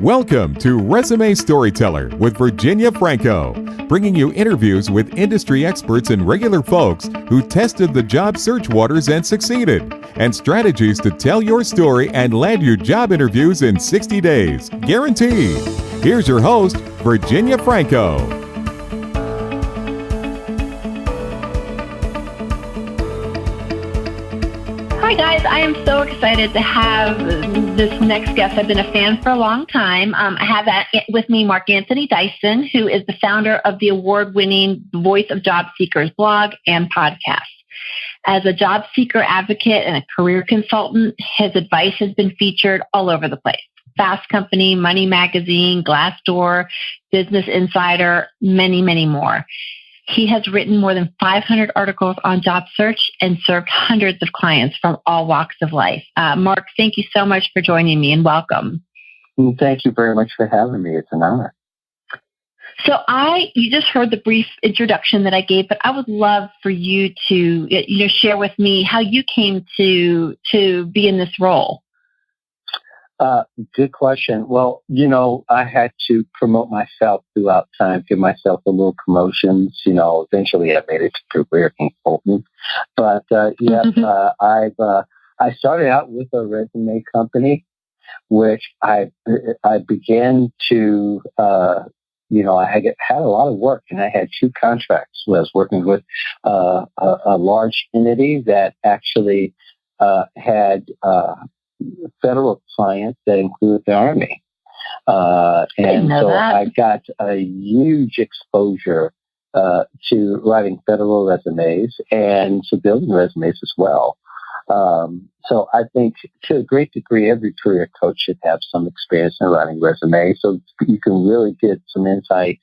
Welcome to Resume Storyteller with Virginia Franco, bringing you interviews with industry experts and regular folks who tested the job search waters and succeeded, and strategies to tell your story and land you job interviews in 60 days, guaranteed. Here's your host, Virginia Franco. Hi guys, I am so excited to have this next guest. I've been a fan for a long time. I have with me Mark Anthony Dyson, who is the founder of the award-winning Voice of Job Seekers blog and podcast. As a job seeker advocate and a career consultant, his advice has been featured all over the place. Fast Company, Money Magazine, Glassdoor, Business Insider, many, many more. He has written more than 500 articles on job search and served hundreds of clients from all walks of life. Mark, thank you so much for joining me and welcome. Thank you very much for having me. It's an honor. So you just heard the brief introduction that I gave, but I would love for you to share with me how you came to be in this role. Good question. Well, I had to promote myself throughout time, give myself a little promotions. Eventually I made it to career consultant. But I started out with a resume company, which I began to, I had a lot of work, and I had two contracts. I was working with a large entity that actually had federal clients that include the Army. I got a huge exposure to writing federal resumes and civilian resumes as well. So I think to a great degree, every career coach should have some experience in writing resumes, so you can really get some insight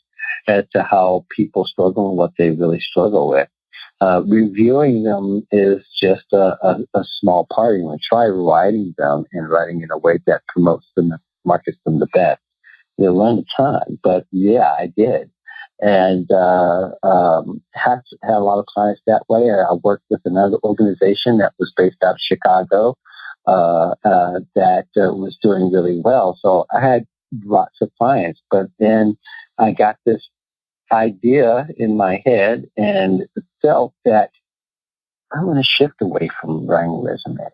as to how people struggle and what they really struggle with. Reviewing them is just a small part. Try writing them and writing in a way that promotes them and markets them the best. You'll learn a ton, but yeah, I did. And had a lot of clients that way. I worked with another organization that was based out of Chicago that was doing really well. So I had lots of clients, but then I got this idea in my head and felt that I want to shift away from writing resumes.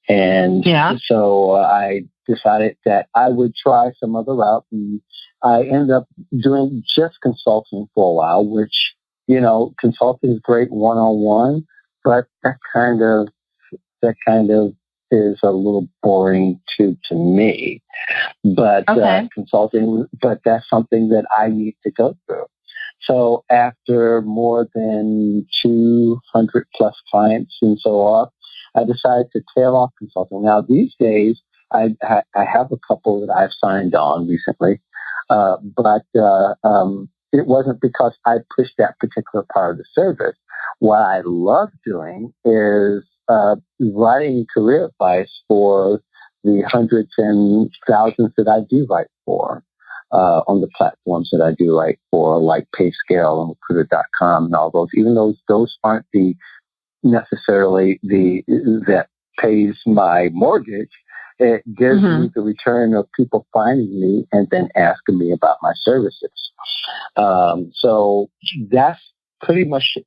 And so I decided that I would try some other route, and I ended up doing just consulting for a while, which, consulting is great one-on-one, but that kind of is a little boring to me. But consulting, but that's something that I need to go through. So after more than 200 plus clients and so on, I decided to tail off consulting. Now these days, I have a couple that I've signed on recently, but it wasn't because I pushed that particular part of the service. What I love doing is writing career advice for the hundreds and thousands that I do write for on the platforms that I do write for, like PayScale and Recruiter.com and all those. Even though those aren't necessarily that pays my mortgage, it gives me the return of people finding me and then asking me about my services. So that's pretty much,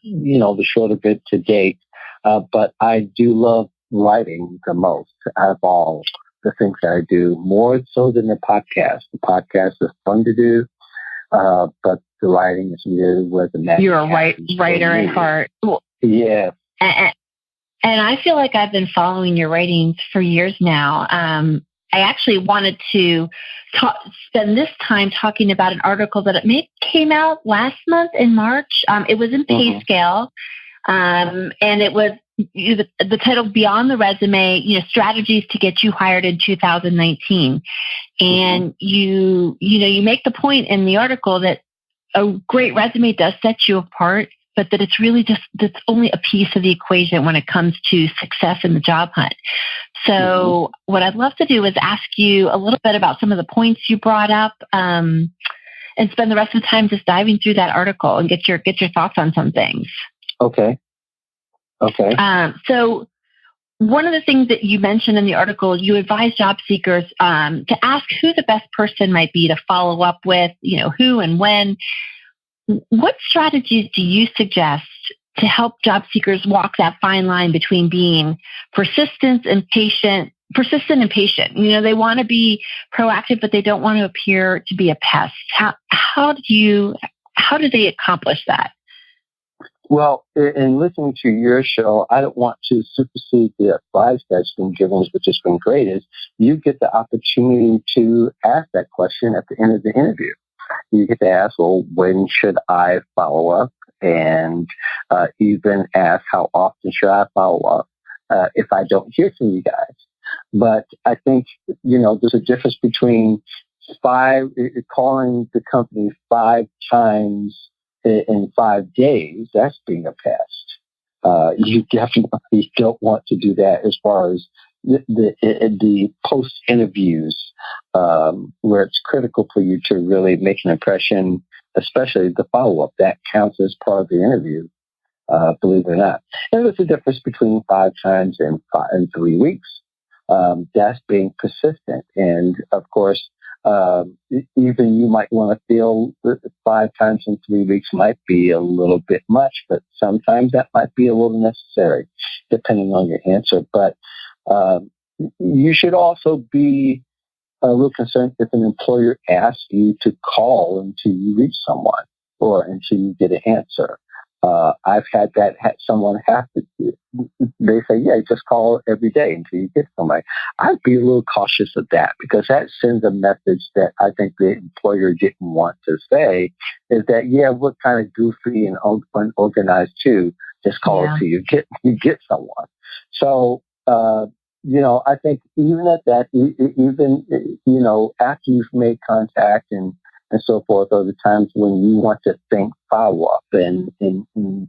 the short of it to date. But I do love writing the most out of all the things that I do, more so than the podcast. The podcast is fun to do, but the writing is really where the magic. You're a writer at heart. Yeah. And I feel like I've been following your writings for years now. I actually wanted to spend this time talking about an article that came out last month in March. It was in PayScale, and it was the title "Beyond the Resume: Strategies to Get You Hired in 2019." And you make the point in the article that a great resume does set you apart, but that it's really that's only a piece of the equation when it comes to success in the job hunt. So what I'd love to do is ask you a little bit about some of the points you brought up, and spend the rest of the time just diving through that article and get your thoughts on some things. Okay. So one of the things that you mentioned in the article, you advise job seekers to ask who the best person might be to follow up with, who and when. What strategies do you suggest to help job seekers walk that fine line between being persistent and patient? They want to be proactive, but they don't want to appear to be a pest. How do they accomplish that? Well, in listening to your show, I don't want to supersede the advice that's been given, which has been great, is you get the opportunity to ask that question at the end of the interview. You get to ask, well, when should I follow up? And even ask, how often should I follow up if I don't hear from you guys? But I think, there's a difference between calling the company 5 times in 5 days. That's being a pest. You definitely don't want to do that as far as the post interviews, where it's critical for you to really make an impression, especially the follow up. That counts as part of the interview, believe it or not. And there's a difference between 5 times and 3 weeks. That's being persistent. And of course, even you might want to feel 5 times in 3 weeks might be a little bit much, but sometimes that might be a little necessary, depending on your answer. But you should also be a little concerned if an employer asks you to call until you reach someone or until you get an answer. I've had someone have to do. They say, yeah, just call every day until you get somebody. I'd be a little cautious of that, because that sends a message that I think the employer didn't want to say, is that, yeah, we're kind of goofy and unorganized too. Just call until you get someone. So, I think even at that, after you've made contact and so forth, are the times when you want to think follow up and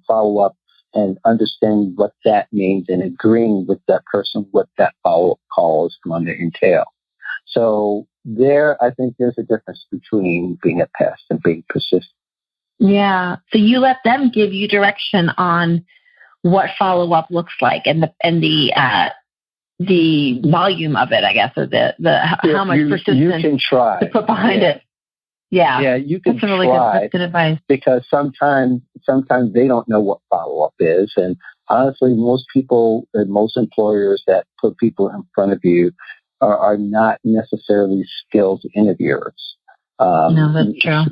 follow up and understand what that means and agreeing with that person what that follow up call is going to entail. So I think there's a difference between being a pest and being persistent. Yeah. So you let them give you direction on what follow up looks like and the volume of it, I guess, or how much persistence you can try to put behind it. Yeah, you can that's really try. That's good advice. Because sometimes they don't know what follow-up is. And honestly, most people and most employers that put people in front of you are not necessarily skilled interviewers. No, that's true.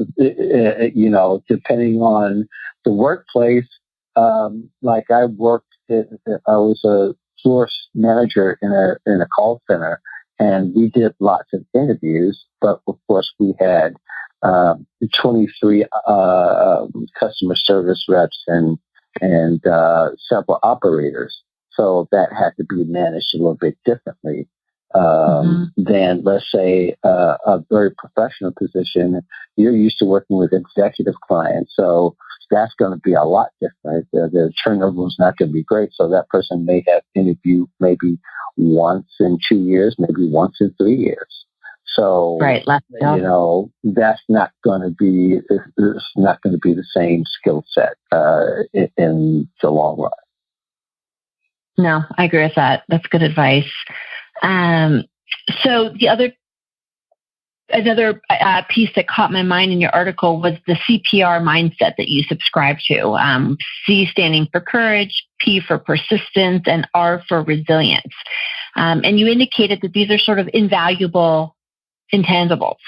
Depending on the workplace, like I was a floor manager in a call center, and we did lots of interviews, but of course we had 23 customer service reps and several operators. So that had to be managed a little bit differently than, let's say, a very professional position. You're used to working with executive clients, so that's going to be a lot different. The turnover is not going to be great, so that person may have interviewed maybe once in 2 years, maybe once in 3 years. So, right, that's not going to be, it's not going to be the same skill set in the long run. No, I agree with that. That's good advice. So another piece that caught my mind in your article was the CPR mindset that you subscribe to. C standing for courage, P for persistence, and R for resilience. And you indicated that these are sort of invaluable intangibles.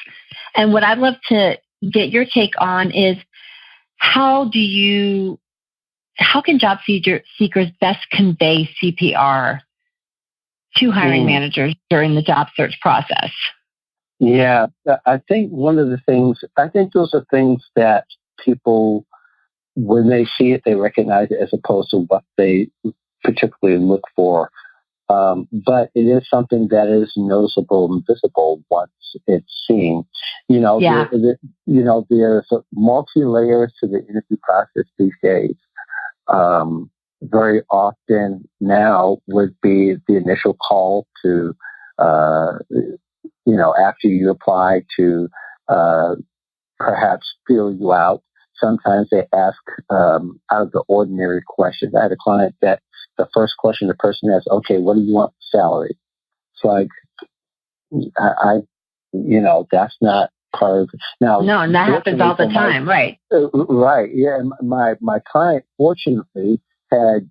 And what I'd love to get your take on is how can job seekers best convey CPR to hiring managers during the job search process? Yeah, I think those are things that people, when they see it, they recognize it as opposed to what they particularly look for. But it is something that is noticeable and visible once it's seen. There's multi-layers to the interview process these days. Very often now would be the initial call to, after you apply, to perhaps feel you out. Sometimes they ask out of the ordinary questions. I had a client that the first question the person asks, okay, what do you want for salary? It's like, that's not part of it. Now, no, and that happens all the time, right? Right. Yeah. My client, fortunately, had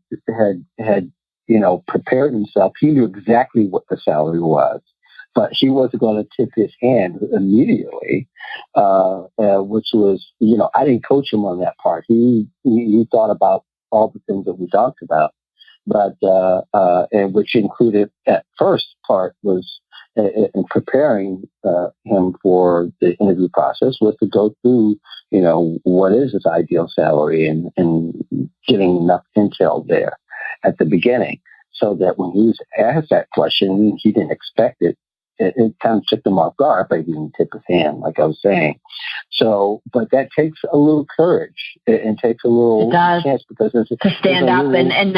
prepared himself. He knew exactly what the salary was, but he wasn't going to tip his hand immediately, which was, I didn't coach him on that part. He thought about all the things that we talked about, but and which included, at first part was in preparing him for the interview process, was to go through, what is his ideal salary, and getting enough intel there at the beginning, so that when he was asked that question, he didn't expect it. It kind of took him off guard, but he didn't tip his hand, like I was saying. So, but that takes a little courage. It takes a little chance, because to stand up and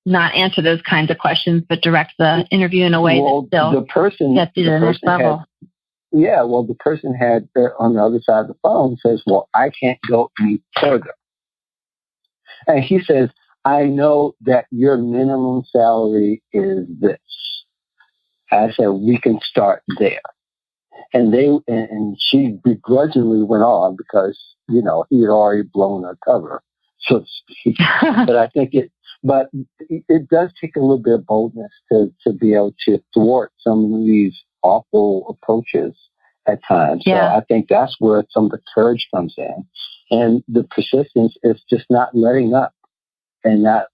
not answer those kinds of questions, but direct the interview in a way that still gets you to the next level. The person had on the other side of the phone says, well, I can't go any further. And he says, I know that your minimum salary is this. I said, we can start there. And she begrudgingly went on, because, he had already blown her cover, so to speak. But I think it does take a little bit of boldness to be able to thwart some of these awful approaches at times. Yeah. So I think that's where some of the courage comes in. And the persistence is just not letting up. And not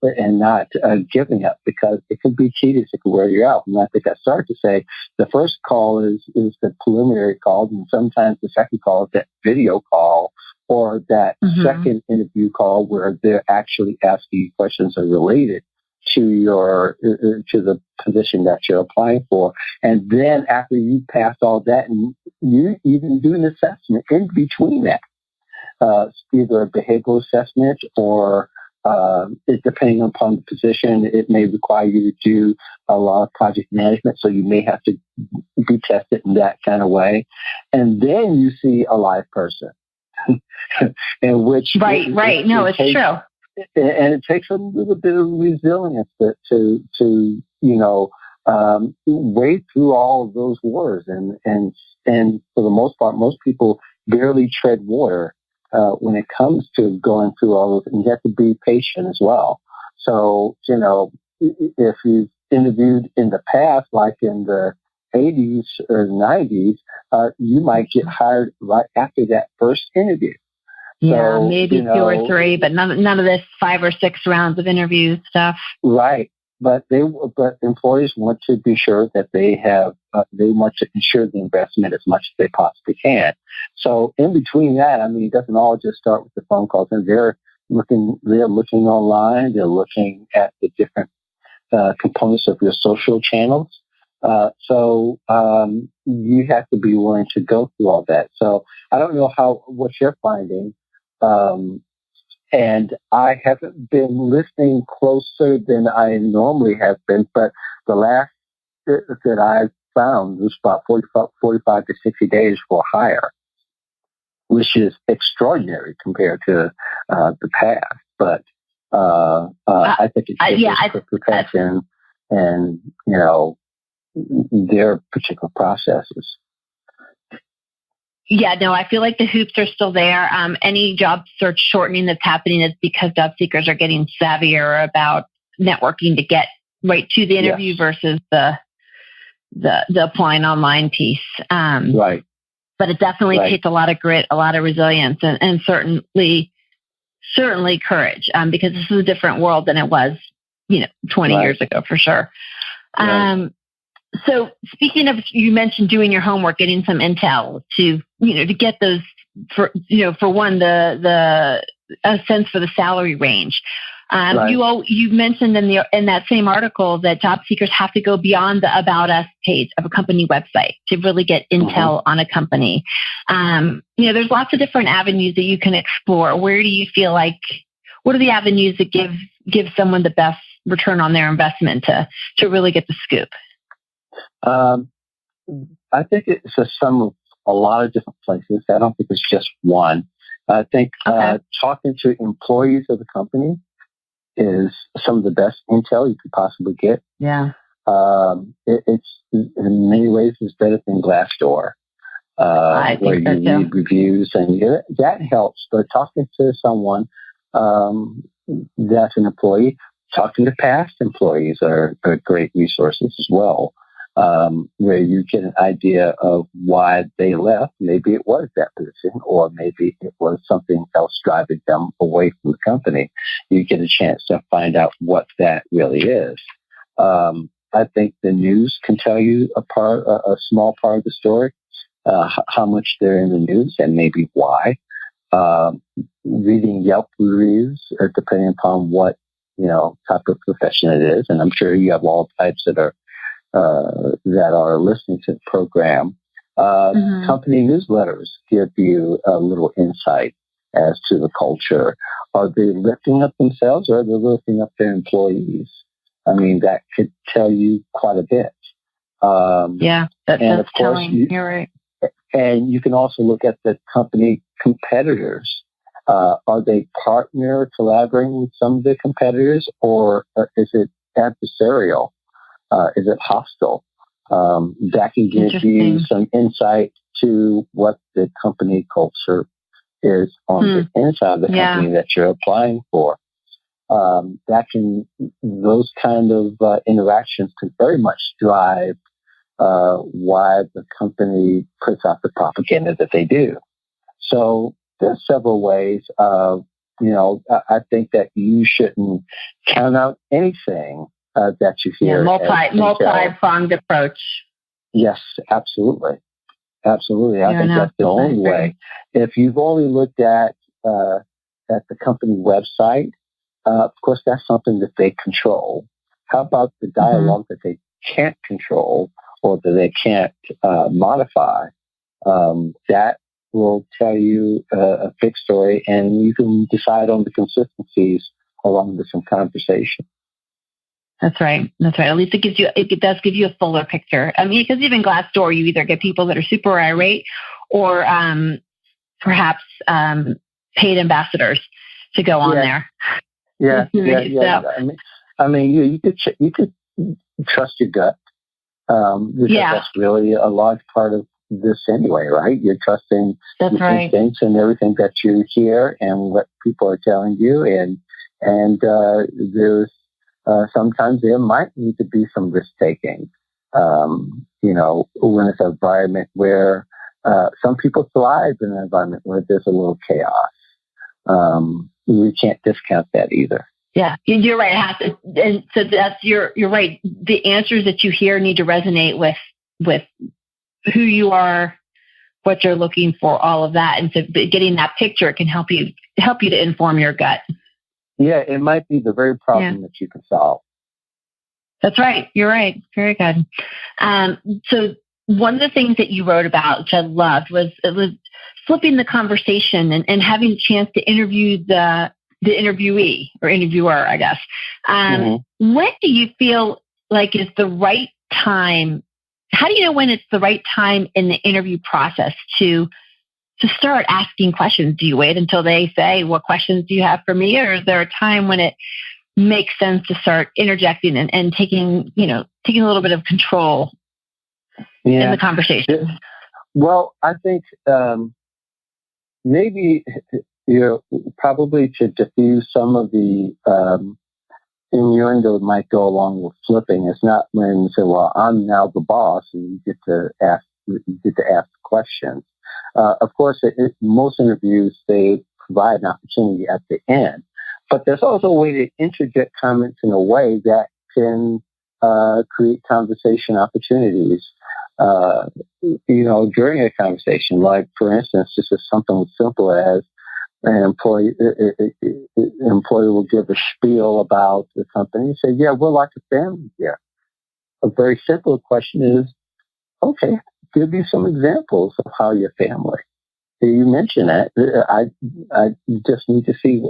giving up, because it can be tedious. It can wear you out. And I think I started to say the first call is the preliminary call, and sometimes the second call is that video call, or that second interview call where they're actually asking you questions that are related to the position that you're applying for. And then after you pass all that, and you even do an assessment in between that, either a behavioral assessment or depending upon the position, it may require you to do a lot of project management, so you may have to be tested in that kind of way. And then you see a live person, in which it's true. And it takes a little bit of resilience to wade through all of those waters, and for the most part, most people barely tread water when it comes to going through all of it. And you have to be patient as well. So, if you've interviewed in the past, like in the 80s or 90s, you might get hired right after that first interview. Yeah, so, maybe 2 or 3, but none of this 5 or 6 rounds of interview stuff. Right. But employers want to be sure that they want to ensure the investment as much as they possibly can. So in between that, it doesn't all just start with the phone calls. And they're looking online. They're looking at the different components of your social channels. So you have to be willing to go through all that. So I don't know what you're finding. And I haven't been listening closer than I normally have been, but the last that I found was about 45 to 60 days for hire, which is extraordinary compared to the past. But I think it's protection and, their particular processes. Yeah, no, I feel like the hoops are still there. Any job search shortening that's happening is because job seekers are getting savvier about networking to get right to the interview versus the applying online piece. Right. But it definitely takes a lot of grit, a lot of resilience, and certainly courage, because this is a different world than it was, 20 years ago, for sure. Right. So speaking of, you mentioned doing your homework, getting some intel to get those for one, a sense for the salary range. You mentioned in that same article that job seekers have to go beyond the About Us page of a company website to really get intel on a company. There's lots of different avenues that you can explore. Where do you feel like, what are the avenues that give someone the best return on their investment to really get the scoop? I think it's a sum of a lot of different places. I don't think it's just one. I think talking to employees of the company is some of the best intel you could possibly get. Yeah. It's in many ways it's better than Glassdoor, I where think so you too. read reviews, and that helps. But talking to someone that's an employee, talking to past employees are great resources as well, where you get an idea of why they left. Maybe it was that position, or maybe it was something else driving them away from the company. You get a chance to find out what that really is. I think the news can tell you a small part of the story, how much they're in the news and maybe why. Reading Yelp reviews, depending upon what type of profession it is, and I'm sure you have all types that are listening to the program. Company newsletters give you a little insight as to the culture. Are they lifting up themselves, or are they lifting up their employees? I mean, that could tell you quite a bit. That's telling. You're right. And you can also look at the company competitors. Are they collaborating with some of the competitors, or is it adversarial? Is it hostile? That can give you some insight to what the company culture is on the inside of the company that you're applying for. Those kind of interactions can very much drive why the company puts out the propaganda that they do. So there's several ways of, I think that you shouldn't count out anything that you hear. Multi-pronged approach. Yes, absolutely. Absolutely. I think that's the only way. If you've only looked at the company website, of course, that's something that they control. How about the dialogue that they can't control or that they can't modify? That will tell you a big story, and you can decide on the consistencies along with some conversation. That's right. At least it does give you a fuller picture. I mean, because even Glassdoor, you either get people that are super irate or perhaps paid ambassadors to go on there. Yeah. I mean, you could trust your gut. That's really a large part of this anyway, right? You're trusting your instincts and everything that you hear and what people are telling you, and there's sometimes there might need to be some risk taking. When it's an environment where some people thrive in an environment where there's a little chaos. We can't discount that either. Yeah, you're right. And so you're right. The answers that you hear need to resonate with who you are, what you're looking for, all of that. And so getting that picture can help you to inform your gut. Yeah, it might be the very problem that you can solve. That's right. You're right. Very good. So one of the things that you wrote about, which I loved, was flipping the conversation and having a chance to interview the interviewee or interviewer, I guess. When do you feel like is the right time? How do you know when it's the right time in the interview process to start asking questions? Do you wait until they say, what questions do you have for me? Or is there a time when it makes sense to start interjecting and taking a little bit of control in the conversation? Well, I think maybe probably to diffuse some of the innuendo might go along with flipping. It's not when you say, "Well, I'm now the boss," and you get to ask questions. Of course, most interviews they provide an opportunity at the end, but there's also a way to interject comments in a way that can create conversation opportunities. During a conversation, like for instance, just as something as simple as an employee will give a spiel about the company and say, "Yeah, we're like a family here." A very simple question is, okay, give me some examples of how you're family. You mentioned that. I just need to see,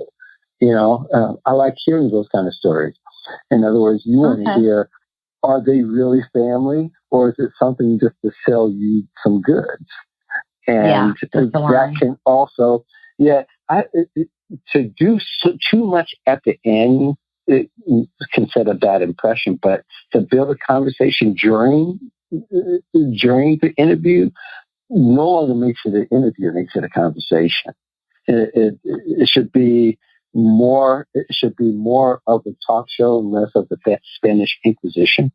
I like hearing those kind of stories. In other words, you want to hear, are they really family, or is it something just to sell you some goods? And that can also, to do too much at the end it can set a bad impression. But to build a conversation during the interview no longer makes it an interview; it makes it a conversation. It should be more. It should be more of a talk show and less of the Spanish Inquisition.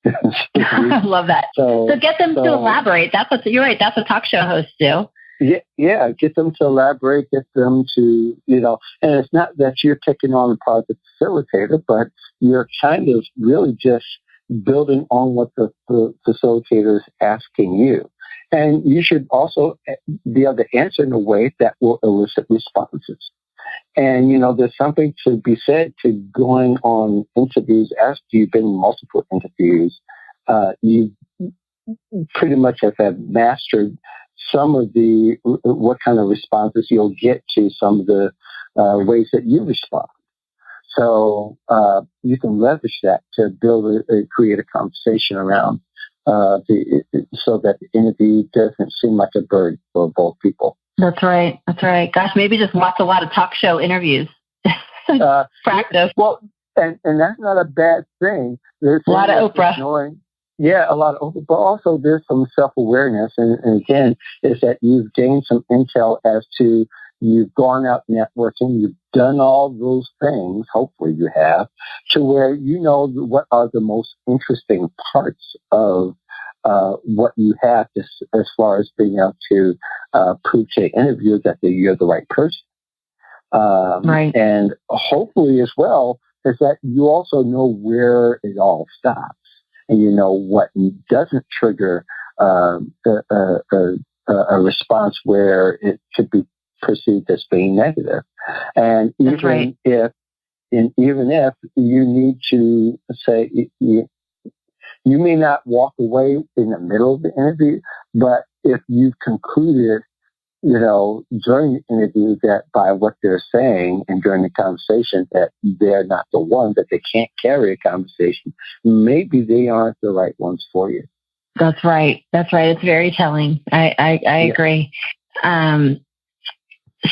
I love that. So get them to elaborate. You're right. That's what talk show hosts do. Yeah. Get them to elaborate. Get them to, and it's not that you're taking on the part of the facilitator, but you're kind of really just building on what the facilitator is asking you. And you should also be able to answer in a way that will elicit responses. And, there's something to be said to going on interviews after you've been in multiple interviews. You pretty much have mastered some of what kind of responses you'll get to some of the ways that you respond. So you can leverage that to create a conversation around so that the interview doesn't seem like a burden for both people. That's right. Gosh, maybe just watch a lot of talk show interviews. Practice. Well, and that's not a bad thing. There's a lot of Oprah. A lot of Oprah, but also there's some self-awareness. And again, is that you've gained some intel as to you've gone out networking, you've done all those things, hopefully you have, to where you know what are the most interesting parts of what you have as far as being able to prove to the interviewer that you're the right person. Right. And hopefully as well is that you also know where it all stops. And you know what doesn't trigger a response where it could be perceived as being negative. And even if you need to say, you may not walk away in the middle of the interview, but if you've concluded, during the interview that by what they're saying and during the conversation that they're not the one, that they can't carry a conversation, maybe they aren't the right ones for you. That's right. It's very telling. I agree.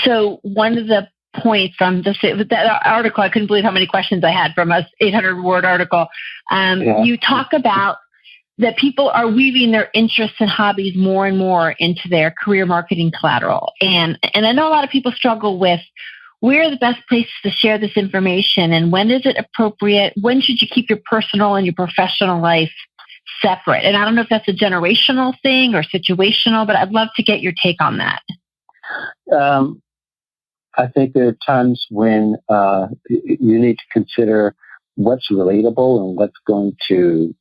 So one of the points from that article, I couldn't believe how many questions I had from a 800-word article. You talk about that people are weaving their interests and hobbies more and more into their career marketing collateral. And I know a lot of people struggle with where are the best places to share this information and when is it appropriate? When should you keep your personal and your professional life separate? And I don't know if that's a generational thing or situational, but I'd love to get your take on that. I think there are times when you need to consider what's relatable and what's going to,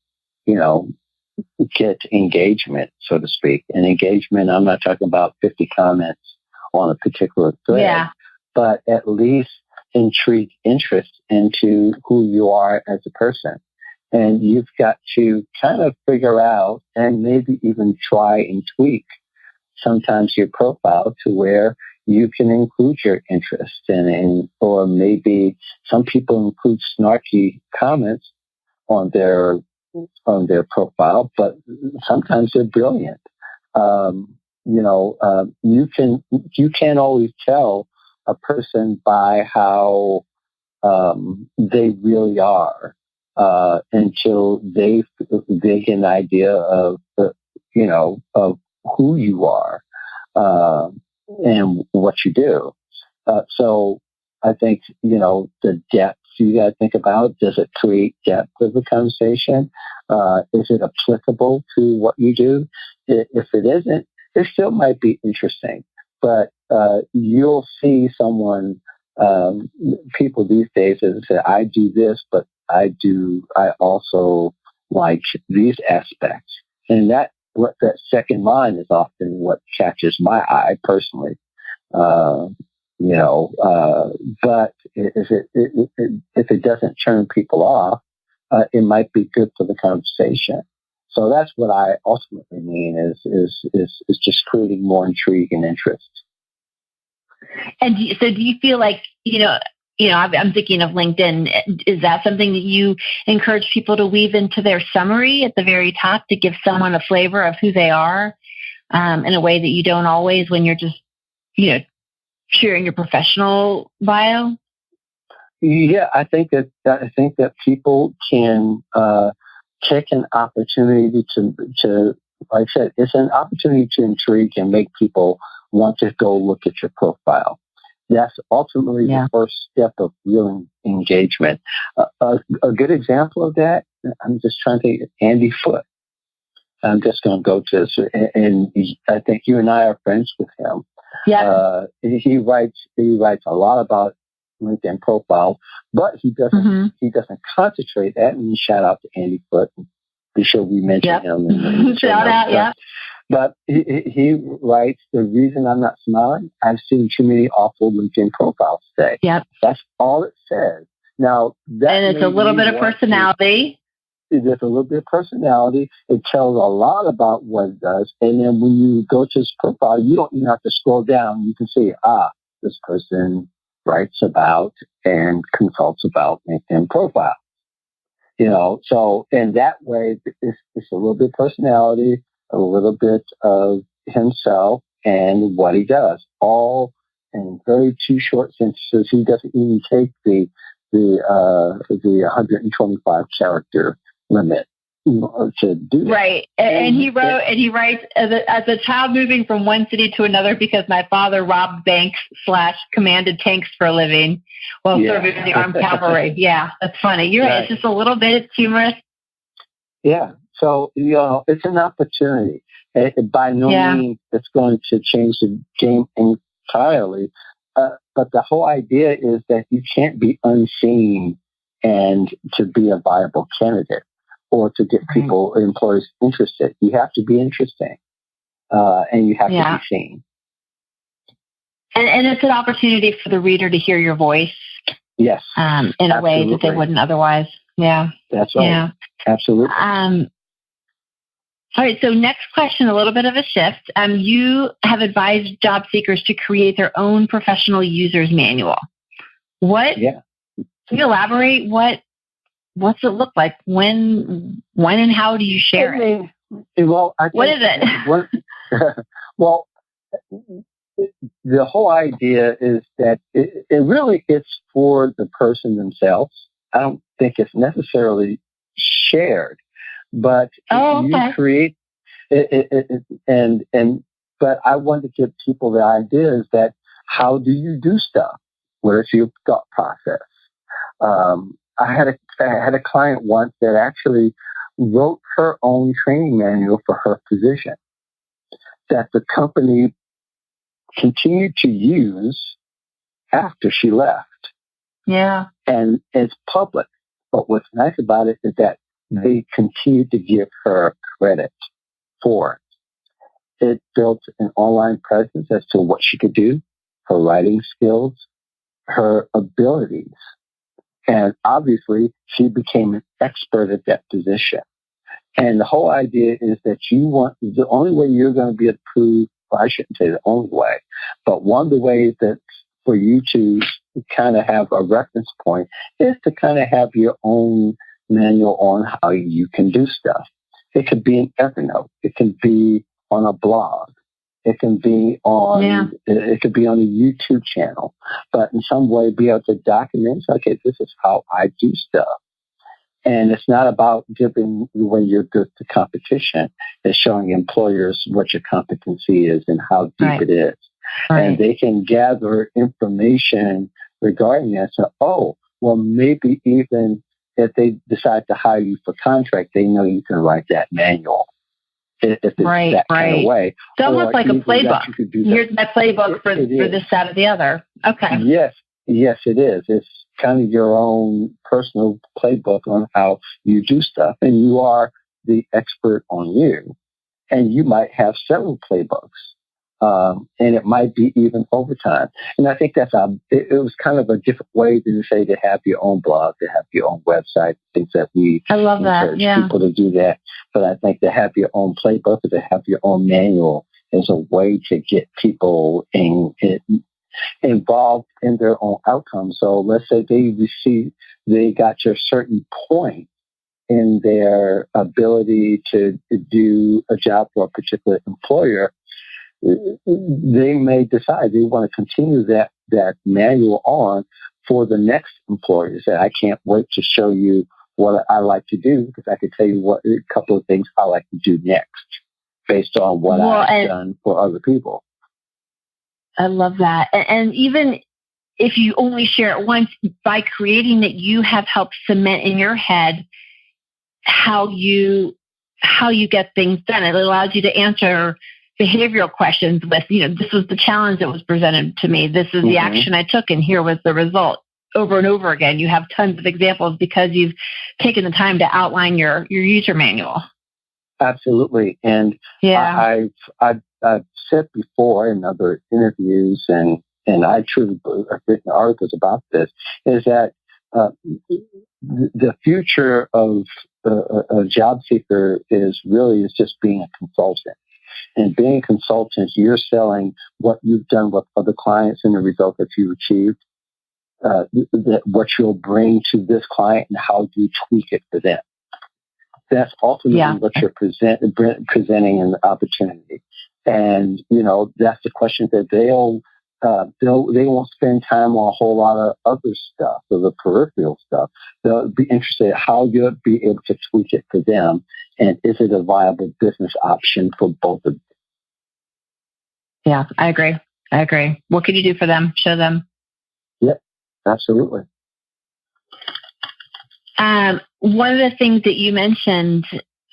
get engagement, so to speak. And engagement, I'm not talking about 50 comments on a particular thread, but at least intrigue interest into who you are as a person. And you've got to kind of figure out and maybe even try and tweak sometimes your profile to where you can include your interests or maybe some people include snarky comments on their profile, but sometimes they're brilliant. You can't always tell a person by how they really are until they get an idea of who you are and what you do. So I think the depth. You got to think about, does it create depth of the conversation? Is it applicable to what you do? If it isn't, it still might be interesting. But you'll see people these days that say, I do this, but I also like these aspects. And that second line is often what catches my eye personally. But if it doesn't turn people off, it might be good for the conversation. So that's what I ultimately mean is just creating more intrigue and interest. And do you feel like, I'm thinking of LinkedIn. Is that something that you encourage people to weave into their summary at the very top to give someone a flavor of who they are in a way that you don't always when you're just, sharing your professional bio? Yeah, I think that people can take an opportunity to, like I said, it's an opportunity to intrigue and make people want to go look at your profile. That's ultimately the first step of real engagement. A good example of that, I'm just trying to think, Andy Foote. I'm just going to go to this, and I think you and I are friends with him. Yeah. He writes a lot about LinkedIn profile, but he doesn't concentrate that. And shout out to Andy Foote. Be sure we mention him. Shout out, yeah. But he writes, the reason I'm not smiling, I've seen too many awful LinkedIn profiles today. Yep. That's all it says. Now, and it's a little bit of personality. There's a little bit of personality. It tells a lot about what it does. And then when you go to his profile, you don't even have to scroll down. You can see, this person writes about and consults about LinkedIn profile. So in that way, it's a little bit of personality, a little bit of himself and what he does, all in very two short sentences. He doesn't even take the 125 character limit to do that. Right. And he writes, as a child moving from one city to another because my father robbed banks / commanded tanks for a living while serving in the armed cavalry. Yeah, that's funny. You're right. It's just a little bit, it's humorous. Yeah. So, it's an opportunity. By no means it's going to change the game entirely. But the whole idea is that you can't be unseen and to be a viable candidate or to get employers interested. You have to be interesting, and you have to be seen. And it's an opportunity for the reader to hear your voice. Yes. In a way that they wouldn't otherwise. Yeah. That's right. Yeah. Absolutely. All right. So next question, a little bit of a shift. You have advised job seekers to create their own professional user's manual. Can you elaborate? What's it look like? When and how do you share it? Well, what is it? Well, the whole idea is that it really it's for the person themselves. I don't think it's necessarily shared, but you create it, but I want to give people the idea is that how do you do stuff? What is your thought process? I had a client once that actually wrote her own training manual for her position that the company continued to use after she left. Yeah. And it's public. But what's nice about it is that they continue to give her credit for it. It built an online presence as to what she could do, her writing skills, her abilities. And obviously, she became an expert at that position. And the whole idea is that the only way you're going to be approved, well, I shouldn't say the only way, but one of the ways that for you to kind of have a reference point is to kind of have your own manual on how you can do stuff. It could be in Evernote. It can be on a blog. It can be on it could be on a YouTube channel, but in some way be able to document, okay, this is how I do stuff. And it's not about giving when you're good to competition. It's showing employers what your competency is and how deep it is. Right. And they can gather information regarding that. So, maybe even if they decide to hire you for contract, they know you can write that manual. If it's that kind of way. It's almost like a playbook. Here's my playbook for this, that, or the other. Okay. Yes, it is. It's kind of your own personal playbook on how you do stuff. And you are the expert on you. And you might have several playbooks. And it might be even overtime. And I think it was kind of a different way than say to have your own blog, to have your own website, things that we encourage people to do that. But I think to have your own playbook or to have your own manual is a way to get people involved in their own outcomes. So let's say they got to a certain point in their ability to do a job for a particular employer. They may decide they want to continue that manual on for the next employee. Say, I can't wait to show you what I like to do, because I could tell you what a couple of things I like to do next based on what I've done for other people. I love that. And even if you only share it once, by creating that, you have helped cement in your head how you get things done. It allows you to answer behavioral questions with, this was the challenge that was presented to me. This is the action I took, and here was the result. Over and over again, you have tons of examples because you've taken the time to outline your user manual. Absolutely. And I've said before in other interviews, and I truly believe, I've written articles about this, is that the future of a job seeker is just being a consultant. And being a consultant, you're selling what you've done with other clients and the result that you achieved. What you'll bring to this client and how you tweak it for them. That's ultimately what you're presenting in the opportunity. And, that's the question that they won't spend time on a whole lot of other stuff, or the peripheral stuff. They'll be interested in how you'll be able to tweak it for them. And is it a viable business option for both of them? Yeah, I agree. What can you do for them? Show them. Yep. Absolutely. One of the things that you mentioned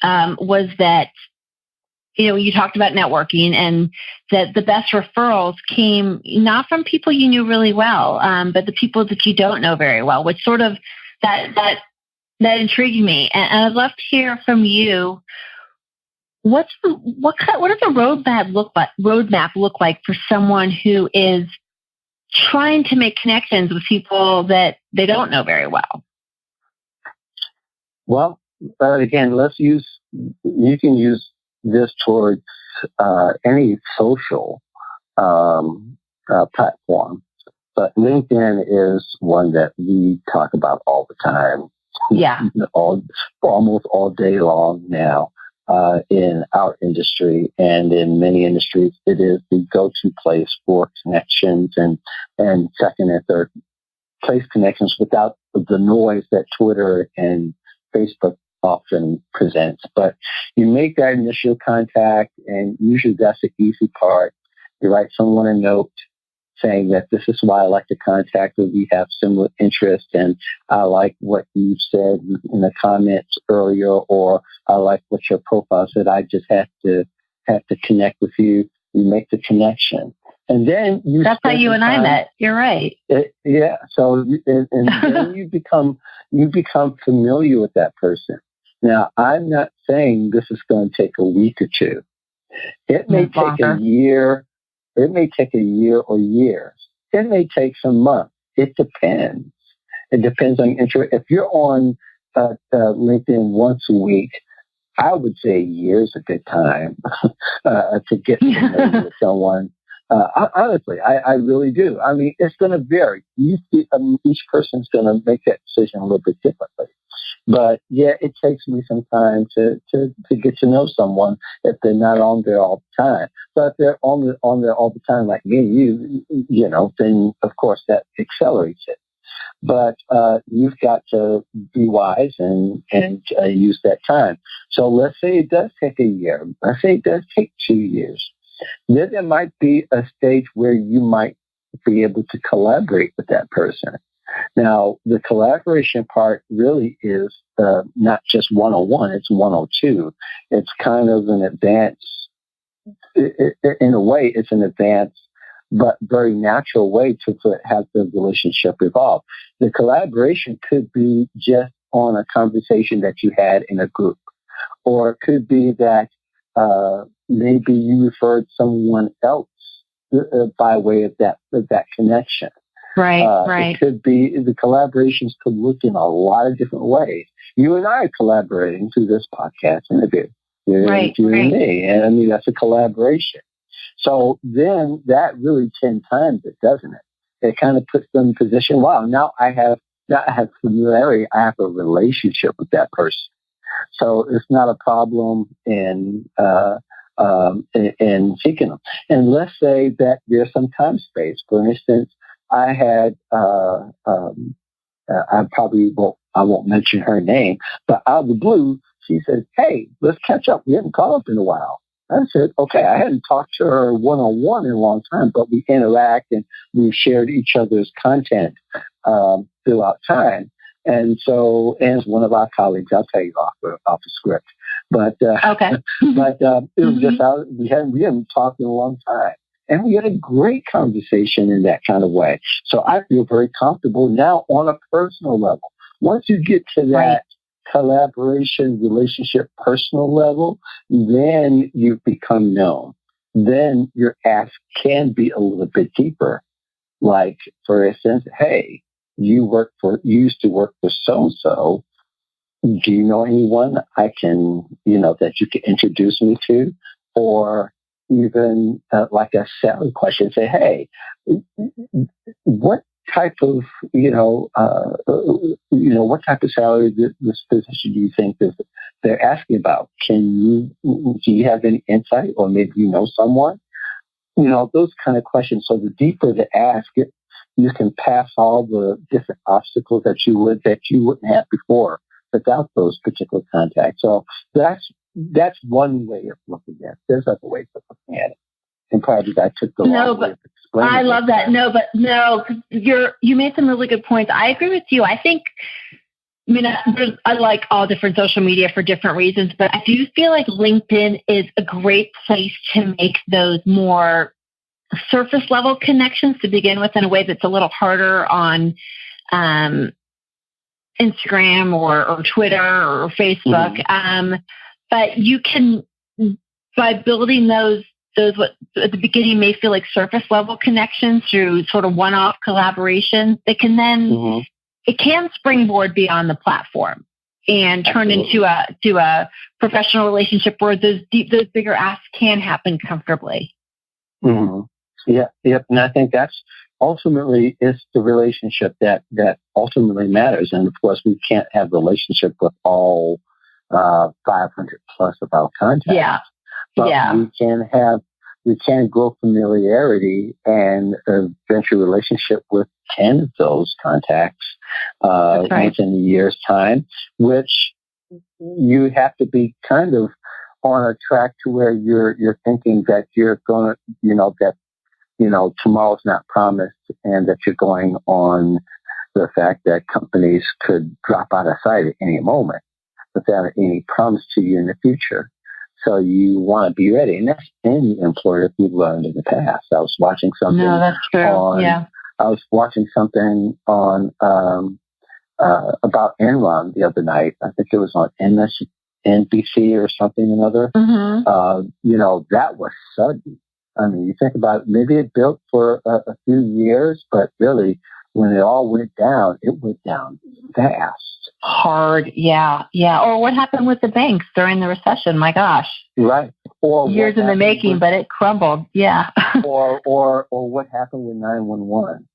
was that, you talked about networking, and that the best referrals came not from people you knew really well, but the people that you don't know very well, which sort of that intrigued me. And I'd love to hear from you. What does the roadmap look like for someone who is trying to make connections with people that they don't know very well? Well, again, you can use this towards any social platform, but LinkedIn is one that we talk about all the time. Yeah. Almost all day long now. In our industry and in many industries, it is the go-to place for connections and second and third place connections without the noise that Twitter and Facebook often presents. But you make that initial contact, and usually that's the easy part. You write someone a note saying that this is why I like to contact you. We have similar interests, and I like what you said in the comments earlier, or I like what your profile said. I just have to connect with you. You make the connection, and then that's how you and I met. You're right. Yeah. So and then you become familiar with that person. Now, I'm not saying this is going to take a week or two. It may take a year. It may take a year or years. It may take some months. It depends. It depends on interest. If you're on LinkedIn once a week, I would say a year is a good time to get familiar with someone. Honestly, I really do. I mean, it's going to vary. Each person's going to make that decision a little bit differently. But yeah, it takes me some time to get to know someone if they're not on there all the time. But if they're on there all the time, like me and you, then of course that accelerates it. But you've got to be wise and use that time. So let's say it does take a year. Let's say it does take 2 years. Then there might be a stage where you might be able to collaborate with that person. Now, the collaboration part really is not just 101, it's 102. It's kind of an advance, in a way, it's an advanced but very natural way to have the relationship evolve. The collaboration could be just on a conversation that you had in a group, or it could be that maybe you referred someone else by way of that connection. Right. It could be, the collaborations could look in a lot of different ways. You and I are collaborating through this podcast interview. You and me. And I mean, that's a collaboration. So then that really 10 times it, doesn't it? It kind of puts them in position. Wow, now I have familiarity. I have a relationship with that person. So it's not a problem in seeking them. And let's say that there's some time space. For instance, I had, I won't mention her name, but out of the blue, she said, "Hey, let's catch up. We haven't caught up in a while." I said, "Okay." I hadn't talked to her one-on-one in a long time, but we interact and we shared each other's content throughout time. And so, Anne's one of our colleagues. I'll tell you off the script, but okay. but it was just out. We hadn't talked in a long time, and we had a great conversation in that kind of way. So I feel very comfortable now on a personal level. Once you get to that collaboration, relationship, personal level, then you become known. Then your ask can be a little bit deeper. Like, for instance, "Hey, you used to work for so-and-so. Do you know anyone I can, that you can introduce me to?" Or even like a salary question, say, "Hey, what type of, what type of salary this position do you think that they're asking about? Do you have any insight, or maybe you know someone?" Those kind of questions. So the deeper the ask, you can pass all the different obstacles that you wouldn't have before without those particular contacts. So that's one way of looking at it. There's other ways of looking at it. And probably I took the long way of explaining I love that. You made some really good points. I agree with you. I think, I like all different social media for different reasons, but I do feel like LinkedIn is a great place to make those more surface level connections to begin with, in a way that's a little harder on Instagram or Twitter or Facebook. But you can, by building those what at the beginning may feel like surface level connections through sort of one-off collaboration, they can then it can springboard beyond the platform and turn into a professional relationship where those bigger asks can happen comfortably. Yeah, yep. And I think that's ultimately is the relationship that ultimately matters. And of course, we can't have a relationship with all 500 plus of our contacts. Yeah. But we can grow familiarity and venture relationship with 10 of those contacts within a year's time, which you have to be kind of on a track to where you're thinking that you're going to, tomorrow's not promised, and that you're going on the fact that companies could drop out of sight at any moment without any promise to you in the future. So you want to be ready, and that's any employer we've learned in the past. I was watching something. No, that's true. I was watching something on about Enron the other night. I think it was on NBC or something another. That was sudden. I mean, you think about it, maybe it built for a few years, but really, when it all went down fast. Hard, yeah. Or what happened with the banks during the recession? My gosh. Right. Or years in the making, but it crumbled. Yeah. or what happened with 911?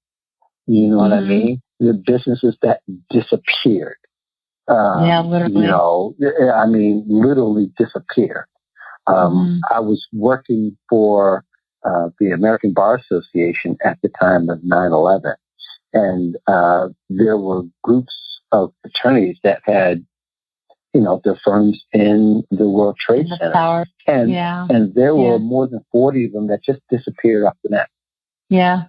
You know what I mean? The businesses that disappeared. Literally. Literally disappeared. I was working for the American Bar Association at the time of 9/11. And there were groups of attorneys that had, their firms in the World Trade Center. And there were more than 40 of them that just disappeared off the net. Yeah.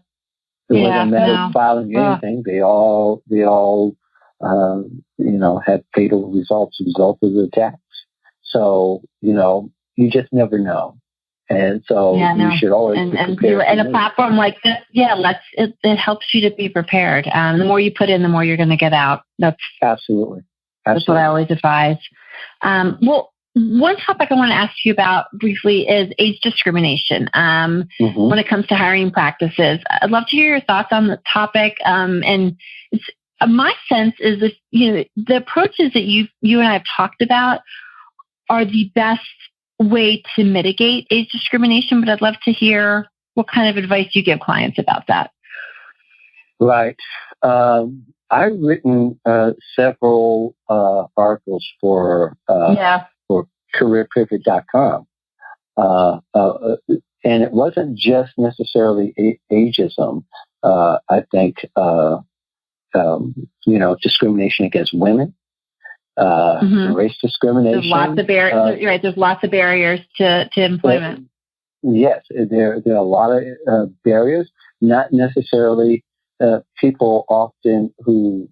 It wasn't a matter of filing anything. They all had fatal results as a result of the attacks. So, you just never know. And so you should always be prepared. And a platform like this, it helps you to be prepared. The more you put in, the more you're going to get out. That's absolutely. That's what I always advise. Well, one topic I want to ask you about briefly is age discrimination when it comes to hiring practices. I'd love to hear your thoughts on the topic. And my sense is that the approaches that you and I have talked about are the best way to mitigate age discrimination, but I'd love to hear what kind of advice you give clients about that. Right. I've written several articles for careerpivot.com. And it wasn't just necessarily ageism, I think, discrimination against women, race discrimination. There's lots of barriers. Right. There's lots of barriers to employment. Yes, there are a lot of barriers. Not necessarily people often who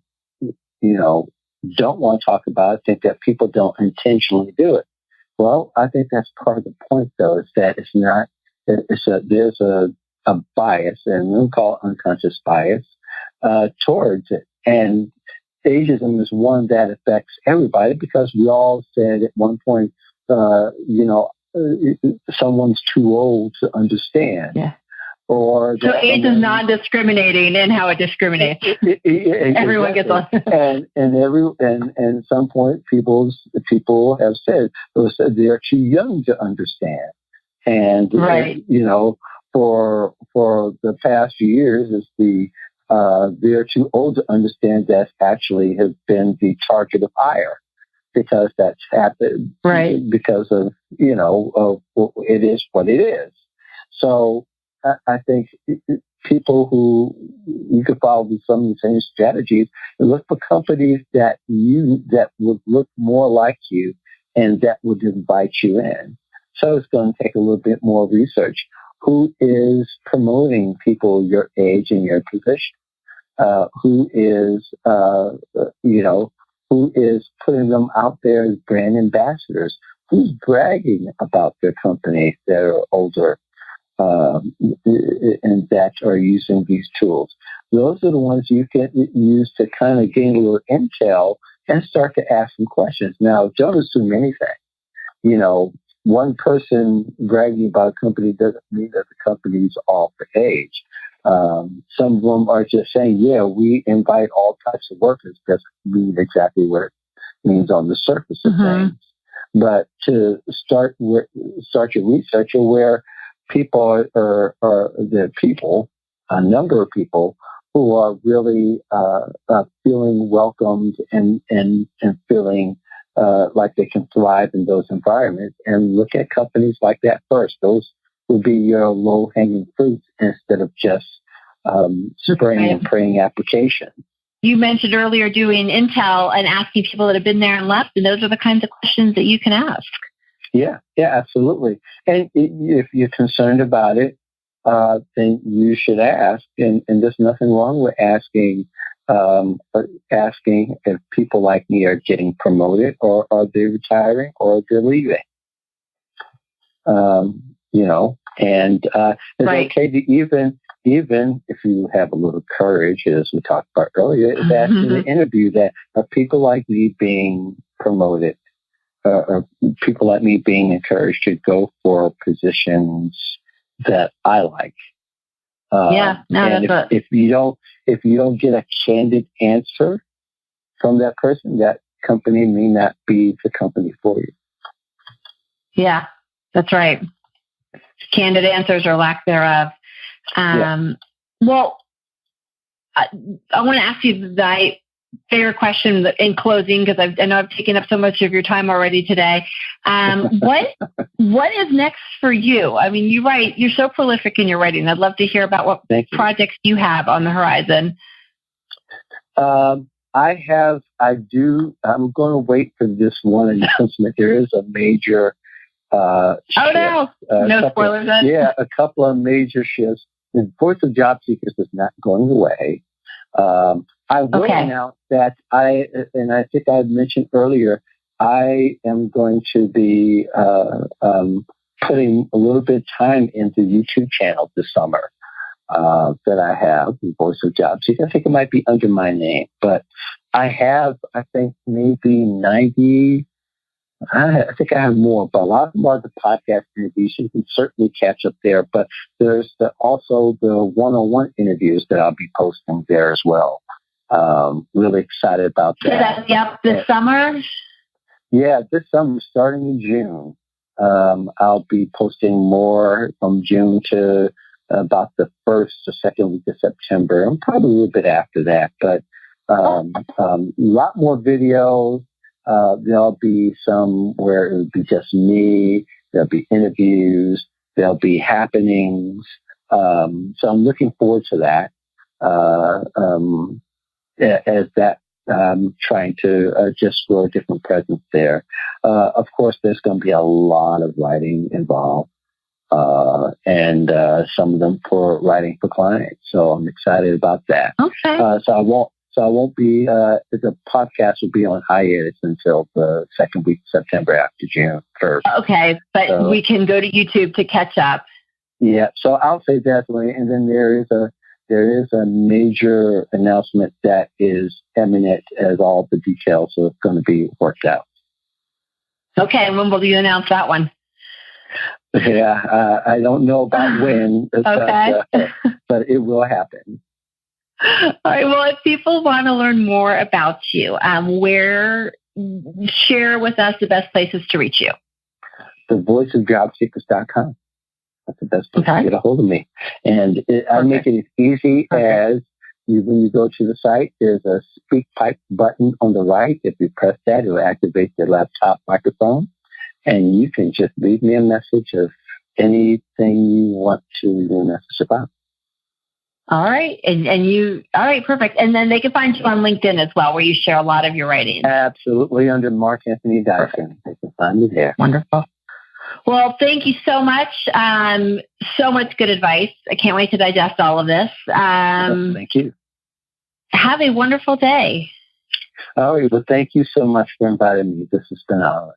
don't want to talk about it think that people don't intentionally do it. Well, I think that's part of the point, though, is that it's not. There's a bias, and we'll call it unconscious bias towards it. And ageism is one that affects everybody because we all said at one point, someone's too old to understand. Yeah. Or so age is non-discriminating in how it discriminates. Everyone gets on. and some point people have said they're too young to understand. And right. For the past few years, is they're too old to understand that actually has been the target of ire because that's happened. Right. Because of it is what it is. So I think people who you could follow some of the same strategies and look for companies that would look more like you and that would invite you in. So it's going to take a little bit more research. Who is promoting people your age and your position? Who is putting them out there as brand ambassadors? Who's bragging about their company that are older and that are using these tools? Those are the ones you can use to kind of gain a little intel and start to ask some questions. Now, don't assume anything. One person bragging about a company doesn't mean that the company's all for age. Some of them are just saying, yeah, we invite all types of workers. Doesn't mean exactly what it means on the surface of things. But to start your research where people are a number of people who are really feeling welcomed and feeling like they can thrive in those environments, and look at companies like that first. Those will be your low-hanging fruits instead of just spraying and praying applications. You mentioned earlier doing intel and asking people that have been there and left, and those are the kinds of questions that you can ask. Yeah, absolutely. And if you're concerned about it, then you should ask. And there's nothing wrong with asking if people like me are getting promoted, or are they retiring, or they're leaving. And it's okay to even if you have a little courage, as we talked about earlier, is ask in the interview that are people like me being promoted, or people like me being encouraged to go for positions that I like. If you don't get a candid answer from that person, that company may not be the company for you. Yeah, that's right. Candid answers or lack thereof. Well, I want to ask you the favorite question in closing, because I know I've taken up so much of your time already today. What is next for you? I mean, you write, you're so prolific in your writing. I'd love to hear about what projects you have on the horizon. I'm going to wait for this one announcement. There is a major shift. No spoilers then? Yeah, a couple of major shifts. The Voice of Job Seekers is not going away. I will announce that I think I mentioned earlier, I am going to be putting a little bit of time into the YouTube channel this summer that I have, the Voice of Job Seekers. I think it might be under my name, but I think maybe 90. I think I have more, but a lot of them are the podcast interviews. You can certainly catch up there, but there's also the one-on-one interviews that I'll be posting there as well. Really excited about that. This summer? Yeah, this summer, starting in June. I'll be posting more from June to about the first or second week of September, and probably a little bit after that. But a lot more videos. There'll be some where it'll be just me. There'll be interviews. There'll be happenings. So I'm looking forward to that. as that trying to just grow a different presence there. Of course, there's going to be a lot of writing involved, and some of them for writing for clients. So I'm excited about that. Okay. So I won't be. The podcast will be on hiatus until the second week of September after June 1st. Okay, but we can go to YouTube to catch up. Yeah. So I'll say definitely, and then there is a major announcement that is imminent as all the details are going to be worked out. Okay, and when will you announce that one? Yeah, I don't know about when, but it will happen. All right. Well, if people want to learn more about you, share with us the best places to reach you. thevoiceofjobseekers.com. That's the best place to get a hold of me. And I make it as easy as when you go to the site, there's a speak pipe button on the right. If you press that, it will activate your laptop microphone. And you can just leave me a message of anything you want to leave me a message about. All right. All right, perfect. And then they can find you on LinkedIn as well, where you share a lot of your writing. Absolutely. Under Mark Anthony Dyson. They can find me there. Wonderful. Well, thank you so much. So much good advice. I can't wait to digest all of this. Thank you. Have a wonderful day. All right. Well, thank you so much for inviting me. This has been an honor.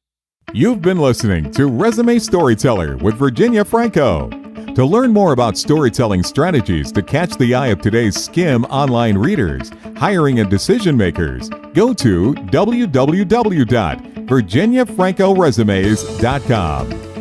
You've been listening to Resume Storyteller with Virginia Franco. To learn more about storytelling strategies to catch the eye of today's SCIM online readers, hiring and decision makers, go to www.virginiafrancoresumes.com.